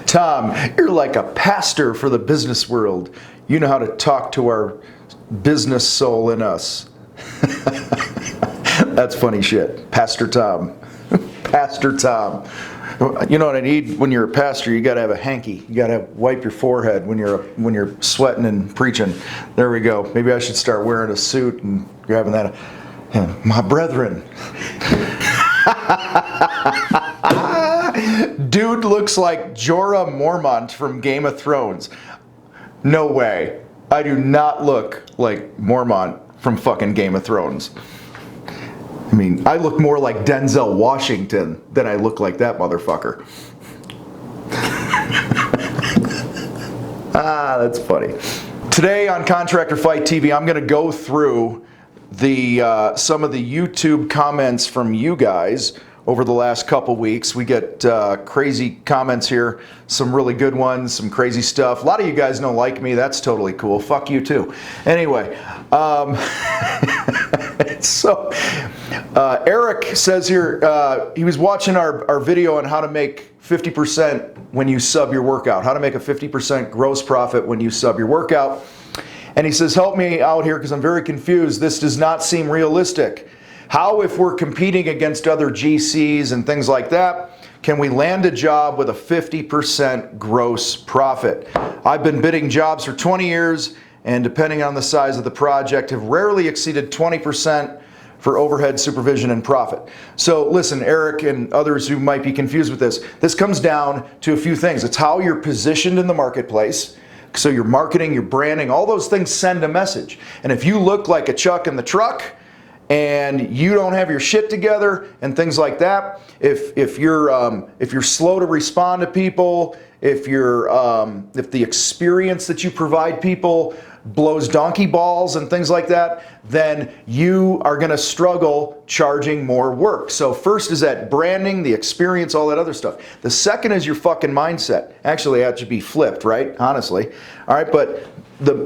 Tom, you're like a pastor for the business world. You know how to talk to our business soul in us. That's funny shit. Pastor Tom. Pastor Tom. You know what I need when you're a pastor? You got to have a hanky. You got to wipe your forehead when you're sweating and preaching. There we go. Maybe I should start wearing a suit and grabbing that. My brethren. Dude looks like Jorah Mormont from Game of Thrones. No way. I do not look like Mormont from fucking Game of Thrones. I mean, I look more like Denzel Washington than I look like that motherfucker. That's funny. Today on Contractor Fight TV, I'm going to go through some of the YouTube comments from you guys over the last couple weeks. We get crazy comments here, some really good ones, some crazy stuff. A lot of you guys don't like me. That's totally cool. Fuck you too. Anyway, so Eric says here, he was watching our video on how to make 50% when you sub your workout, how to make a 50% gross profit when you sub your workout. And he says, help me out here because I'm very confused. This does not seem realistic. How, if we're competing against other GCs and things like that, can we land a job with a 50% gross profit? I've been bidding jobs for 20 years and depending on the size of the project have rarely exceeded 20% for overhead, supervision, and profit. So listen, Eric and others who might be confused with this comes down to a few things. It's how you're positioned in the marketplace. So your marketing, your branding, all those things send a message. And if you look like a Chuck in the truck and you don't have your shit together and things like that, if you're slow to respond to people, if the experience that you provide people blows donkey balls and things like that, then you are going to struggle charging more work. So first is that branding, the experience, all that other stuff. The second is your fucking mindset. Actually, that should be flipped, right? Honestly. All right, but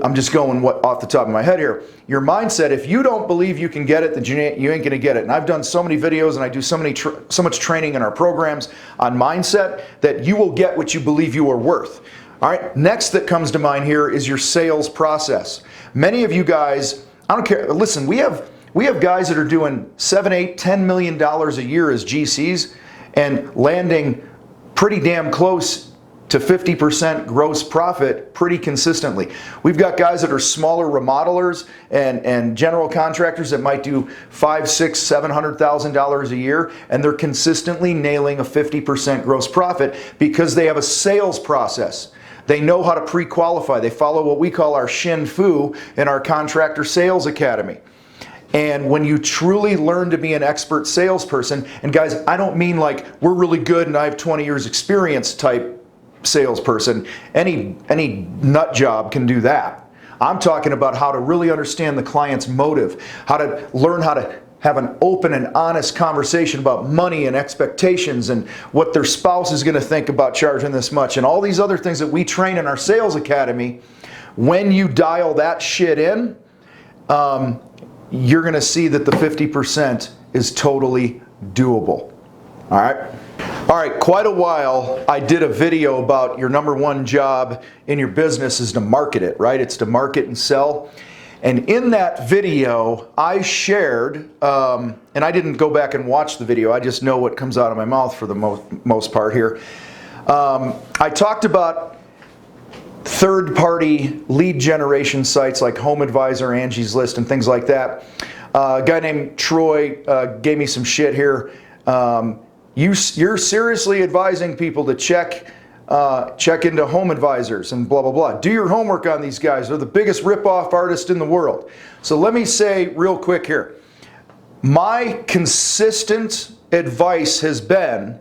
I'm just going off the top of my head here. Your mindset, if you don't believe you can get it, then you ain't going to get it. And I've done so many videos and I do so much training in our programs on mindset that you will get what you believe you are worth. All right, next that comes to mind here is your sales process. Many of you guys, I don't care, listen, we have guys that are doing $7, $8, $10 million a year as GCs and landing pretty damn close to 50% gross profit pretty consistently. We've got guys that are smaller remodelers and general contractors that might do $500,000, $600,000, $700,000 a year, and they're consistently nailing a 50% gross profit because they have a sales process. They know how to pre-qualify. They follow what we call our Shin Fu in our Contractor Sales Academy. And when you truly learn to be an expert salesperson, and guys, I don't mean like we're really good and I have 20 years experience type salesperson. Any nut job can do that. I'm talking about how to really understand the client's motive, how to learn how to have an open and honest conversation about money and expectations and what their spouse is going to think about charging this much and all these other things that we train in our sales academy. When you dial that shit in, you're going to see that the 50% is totally doable. All right, quite a while I did a video about your number one job in your business is to market it, right? It's to market and sell. And in that video, I shared, and I didn't go back and watch the video, I just know what comes out of my mouth for the most part here. I talked about third-party lead generation sites like HomeAdvisor, Angie's List, and things like that. A guy named Troy gave me some shit here. You're seriously advising people to check into HomeAdvisors and blah, blah, blah. Do your homework on these guys. They're the biggest rip-off artists in the world. So let me say real quick here. My consistent advice has been,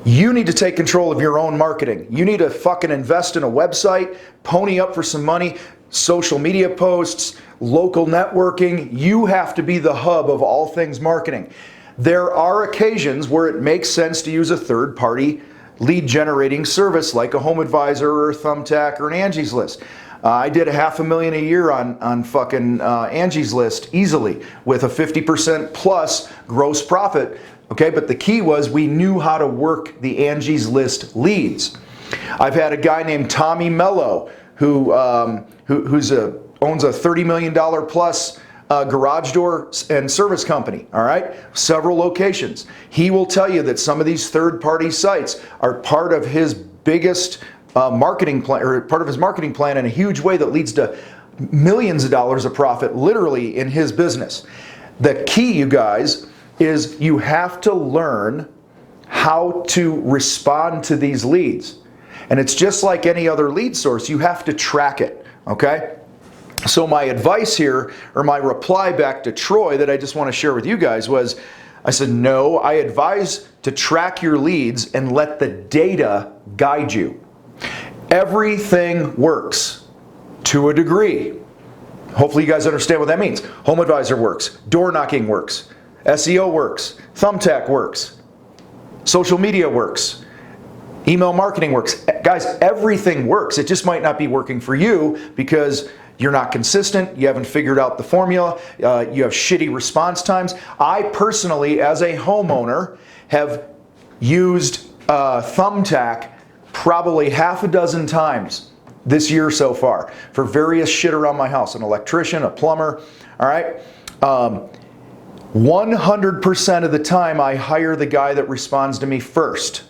you need to take control of your own marketing. You need to fucking invest in a website, pony up for some money, social media posts, local networking. You have to be the hub of all things marketing. There are occasions where it makes sense to use a third-party lead generating service like a HomeAdvisor or a Thumbtack or an Angie's List. I did $500,000 a year on fucking Angie's List easily with a 50% plus gross profit Okay, but the key was we knew how to work the Angie's List leads. I've had a guy named Tommy Mello who owns a $30 million plus garage door and service company, all right? Several locations. He will tell you that some of these third-party sites are part of his biggest marketing plan, or part of his marketing plan in a huge way that leads to millions of dollars of profit literally in his business. The key, you guys, is you have to learn how to respond to these leads. And it's just like any other lead source, you have to track it, okay? So my advice here, or my reply back to Troy that I just want to share with you guys was, I said, no, I advise to track your leads and let the data guide you. Everything works to a degree. Hopefully you guys understand what that means. Home Advisor works, door knocking works, SEO works, Thumbtack works, social media works, email marketing works. Guys, everything works. It just might not be working for you because you're not consistent, you haven't figured out the formula, you have shitty response times. I personally, as a homeowner, have used Thumbtack probably half a dozen times this year so far for various shit around my house, an electrician, a plumber, all right? 100% of the time I hire the guy that responds to me first.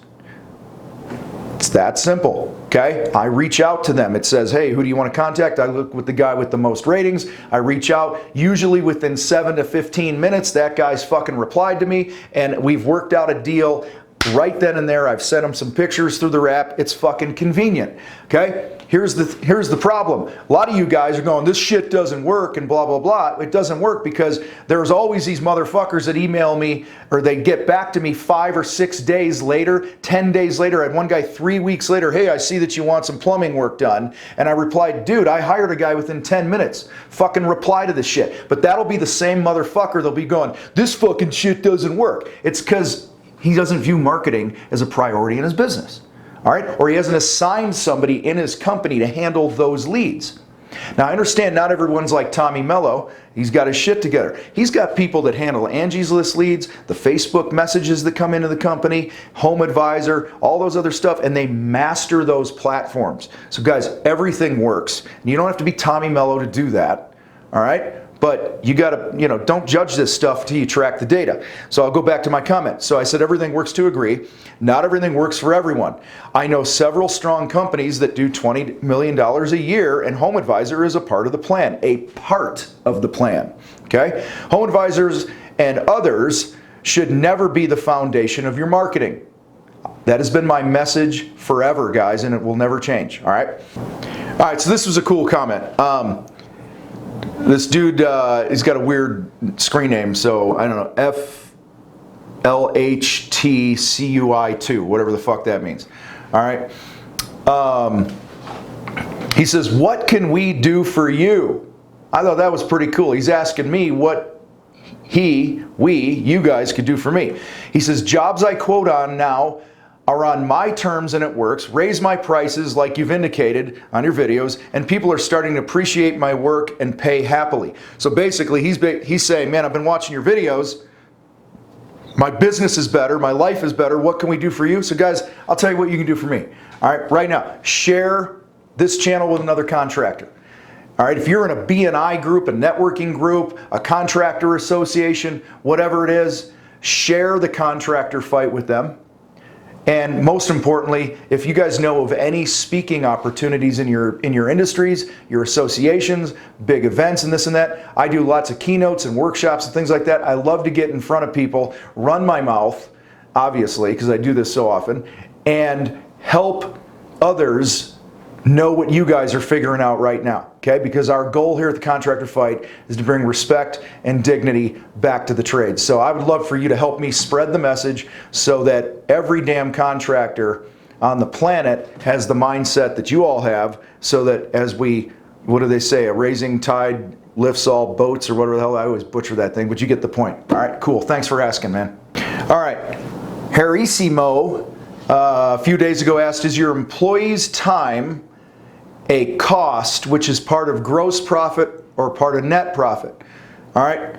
It's that simple, okay? I reach out to them. It says, hey, who do you want to contact? I look with the guy with the most ratings. I reach out. Usually within 7 to 15 minutes, that guy's fucking replied to me, and we've worked out a deal right then and there. I've sent him some pictures through their app. It's fucking convenient, okay? Here's the problem. A lot of you guys are going, this shit doesn't work and blah, blah, blah. It doesn't work because there's always these motherfuckers that email me or they get back to me 5 or 6 days later, 10 days later. I had one guy 3 weeks later, hey, I see that you want some plumbing work done. And I replied, dude, I hired a guy within 10 minutes. Fucking reply to this shit. But that'll be the same motherfucker. They'll be going, this fucking shit doesn't work. It's because he doesn't view marketing as a priority in his business. All right? Or he hasn't assigned somebody in his company to handle those leads. Now, I understand not everyone's like Tommy Mello. He's got his shit together. He's got people that handle Angie's List leads, the Facebook messages that come into the company, Home Advisor, all those other stuff, and they master those platforms. So guys, everything works. And you don't have to be Tommy Mello to do that. All right? But you gotta, don't judge this stuff till you track the data. So I'll go back to my comment. So I said everything works to agree. Not everything works for everyone. I know several strong companies that do $20 million a year, and Home Advisor is a part of the plan. A part of the plan, okay? Home Advisors and others should never be the foundation of your marketing. That has been my message forever, guys, and it will never change, all right? All right, so this was a cool comment. This dude, he's got a weird screen name, so I don't know, FLHTCUI2, whatever the fuck that means. All right. He says, what can we do for you? I thought that was pretty cool. He's asking me what you guys could do for me. He says, jobs I quote on now are on my terms and it works, raise my prices like you've indicated on your videos, and people are starting to appreciate my work and pay happily. So basically he's saying, man, I've been watching your videos, my business is better, my life is better, what can we do for you? So guys, I'll tell you what you can do for me. All right, right now, share this channel with another contractor. All right, if you're in a BNI group, a networking group, a contractor association, whatever it is, share the contractor fight with them. And most importantly, if you guys know of any speaking opportunities in your industries, your associations, big events and this and that, I do lots of keynotes and workshops and things like that. I love to get in front of people, run my mouth, obviously, because I do this so often, and help others know what you guys are figuring out right now, okay? Because our goal here at the Contractor Fight is to bring respect and dignity back to the trade. So I would love for you to help me spread the message so that every damn contractor on the planet has the mindset that you all have, so that as we, what do they say, a raising tide lifts all boats, or whatever the hell, I always butcher that thing, but you get the point. All right, cool, thanks for asking, man. All right, Harissimo, a few days ago asked, is your employee's time a cost which is part of gross profit or part of net profit? All right,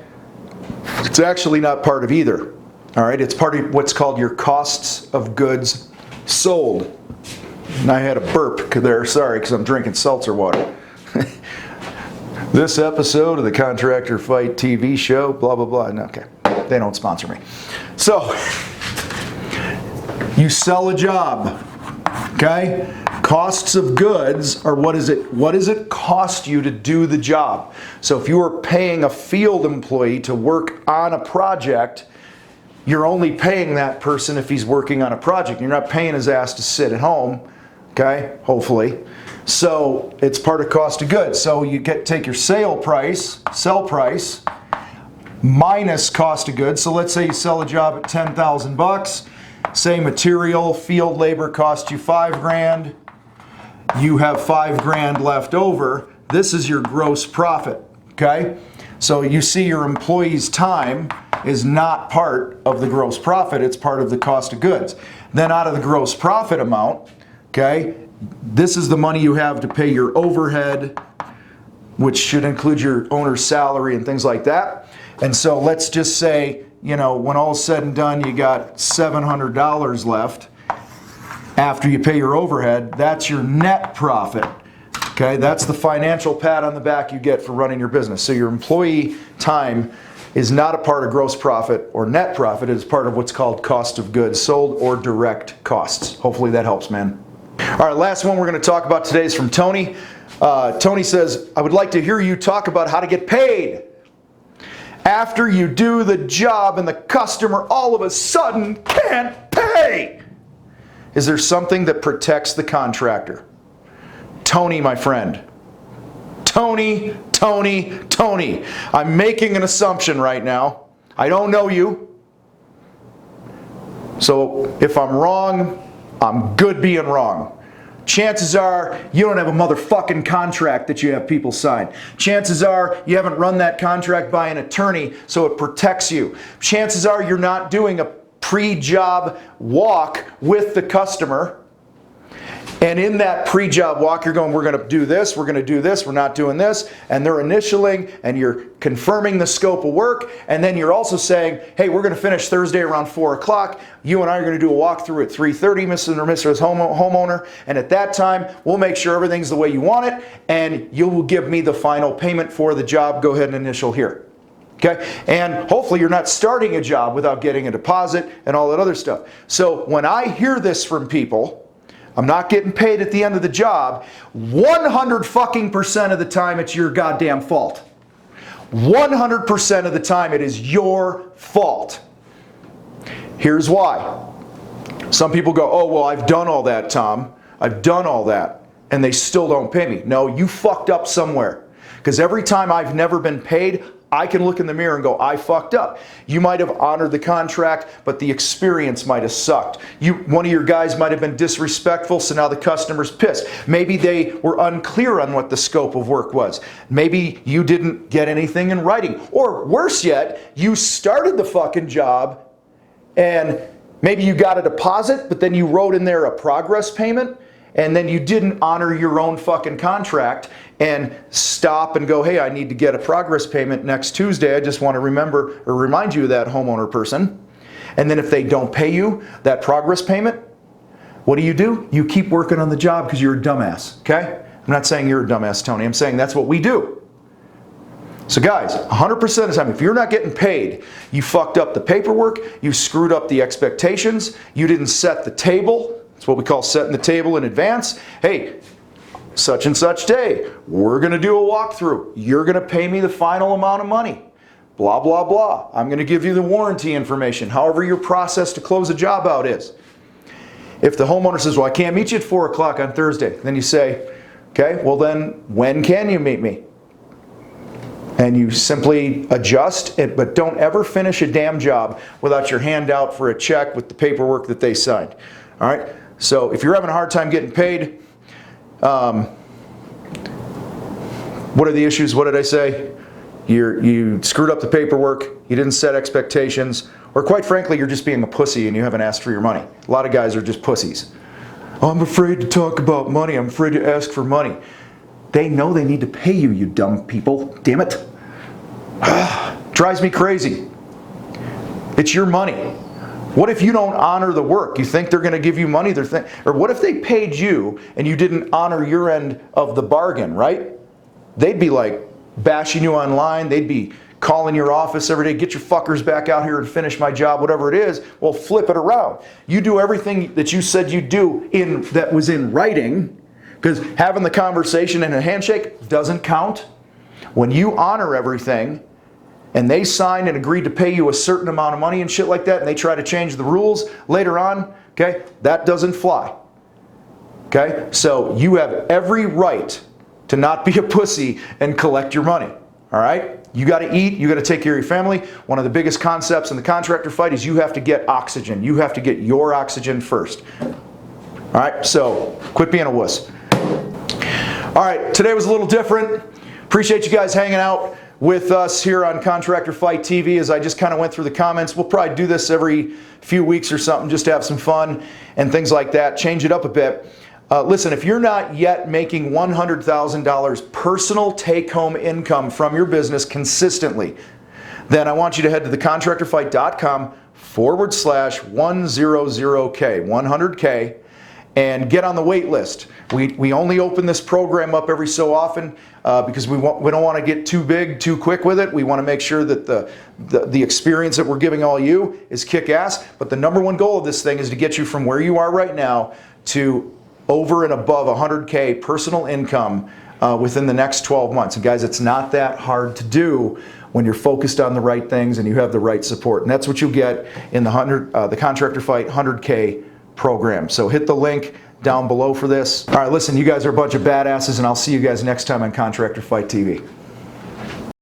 it's actually not part of either. All right, it's part of what's called your costs of goods sold. And I had a burp there, sorry, because I'm drinking seltzer water. This episode of the Contractor Fight TV show, blah, blah, blah. No, okay, they don't sponsor me. So, you sell a job, okay? Costs of goods are what does it cost you to do the job? So if you are paying a field employee to work on a project, you're only paying that person if he's working on a project. You're not paying his ass to sit at home, okay? Hopefully. So it's part of cost of goods. So you take your sell price, minus cost of goods. So let's say you sell a job at $10,000. Say material, field labor cost you $5,000. You have $5,000 left over. This is your gross profit, okay? So you see your employee's time is not part of the gross profit, it's part of the cost of goods. Then out of the gross profit amount, okay, this is the money you have to pay your overhead, which should include your owner's salary and things like that. And so let's just say, you know, when all is said and done, you got $700 left after you pay your overhead. That's your net profit. Okay, that's the financial pat on the back you get for running your business. So your employee time is not a part of gross profit or net profit. It is part of what's called cost of goods sold or direct costs. Hopefully that helps, man. All right, last one we're going to talk about today is from Tony. Tony says, I would like to hear you talk about how to get paid. After you do the job and the customer all of a sudden can't pay. Is there something that protects the contractor? Tony, my friend. Tony. I'm making an assumption right now. I don't know you. So if I'm wrong, I'm good being wrong. Chances are you don't have a motherfucking contract that you have people sign. Chances are you haven't run that contract by an attorney so it protects you. Chances are you're not doing a pre-job walk with the customer. And in that pre-job walk, you're going, we're going to do this, we're going to do this, we're not doing this. And they're initialing and you're confirming the scope of work. And then you're also saying, hey, we're going to finish Thursday around 4 o'clock. You and I are going to do a walkthrough at 3:30, Mr. or Mrs. Homeowner. And at that time, we'll make sure everything's the way you want it. And you will give me the final payment for the job. Go ahead and initial here. Okay? And hopefully you're not starting a job without getting a deposit and all that other stuff. So when I hear this from people, I'm not getting paid at the end of the job, 100% of the time it's your goddamn fault. 100% of the time it is your fault. Here's why. Some people go, oh, well, I've done all that, Tom. I've done all that. And they still don't pay me. No, you fucked up somewhere. Because every time I've never been paid, I can look in the mirror and go, I fucked up. You might have honored the contract, but the experience might have sucked. One of your guys might have been disrespectful, so now the customer's pissed. Maybe they were unclear on what the scope of work was. Maybe you didn't get anything in writing. Or worse yet, you started the fucking job and maybe you got a deposit, but then you wrote in there a progress payment, and then you didn't honor your own fucking contract and stop and go, hey, I need to get a progress payment next Tuesday. I just want to remember or remind you of that homeowner person. And then if they don't pay you that progress payment, what do? You keep working on the job because you're a dumbass, okay? I'm not saying you're a dumbass, Tony. I'm saying that's what we do. So guys, 100% of the time, if you're not getting paid, you fucked up the paperwork, you screwed up the expectations, you didn't set the table. It's what we call setting the table in advance. Hey, such and such day, we're going to do a walkthrough. You're going to pay me the final amount of money. Blah, blah, blah. I'm going to give you the warranty information, however your process to close a job out is. If the homeowner says, well, I can't meet you at 4 o'clock on Thursday, then you say, okay, well then, when can you meet me? And you simply adjust it, but don't ever finish a damn job without your hand out for a check with the paperwork that they signed. All right? So if you're having a hard time getting paid, what are the issues? What did I say? You screwed up the paperwork, you didn't set expectations, or quite frankly, you're just being a pussy and you haven't asked for your money. A lot of guys are just pussies. Oh, I'm afraid to talk about money. I'm afraid to ask for money. They know they need to pay you, you dumb people. Damn it. Drives me crazy. It's your money. What if you don't honor the work? You think they're going to give you money? Or what if they paid you and you didn't honor your end of the bargain, right? They'd be like bashing you online. They'd be calling your office every day, get your fuckers back out here and finish my job, whatever it is. Well, flip it around. You do everything that you said you'd do that was in writing, because having the conversation and a handshake doesn't count. When you honor everything, and they signed and agreed to pay you a certain amount of money and shit like that, and they try to change the rules later on, okay, that doesn't fly. Okay, so you have every right to not be a pussy and collect your money. All right, you got to eat, you got to take care of your family. One of the biggest concepts in the contractor fight is you have to get oxygen. You have to get your oxygen first. All right, so quit being a wuss. All right, today was a little different. Appreciate you guys hanging out with us here on Contractor Fight TV as I just kind of went through the comments. We'll probably do this every few weeks or something just to have some fun and things like that, change it up a bit. Listen, if you're not yet making $100,000 personal take-home income from your business consistently, then I want you to head to thecontractorfight.com/100K, 100K, and get on the wait list. We only open this program up every so often because we don't want to get too big too quick with it. We want to make sure that the experience that we're giving all you is kick-ass. But the number one goal of this thing is to get you from where you are right now to over and above 100K personal income within the next 12 months. And guys, it's not that hard to do when you're focused on the right things and you have the right support. And that's what you'll get in the Contractor Fight 100K program. So hit the link down below for this. All right, listen, you guys are a bunch of badasses, and I'll see you guys next time on Contractor Fight TV.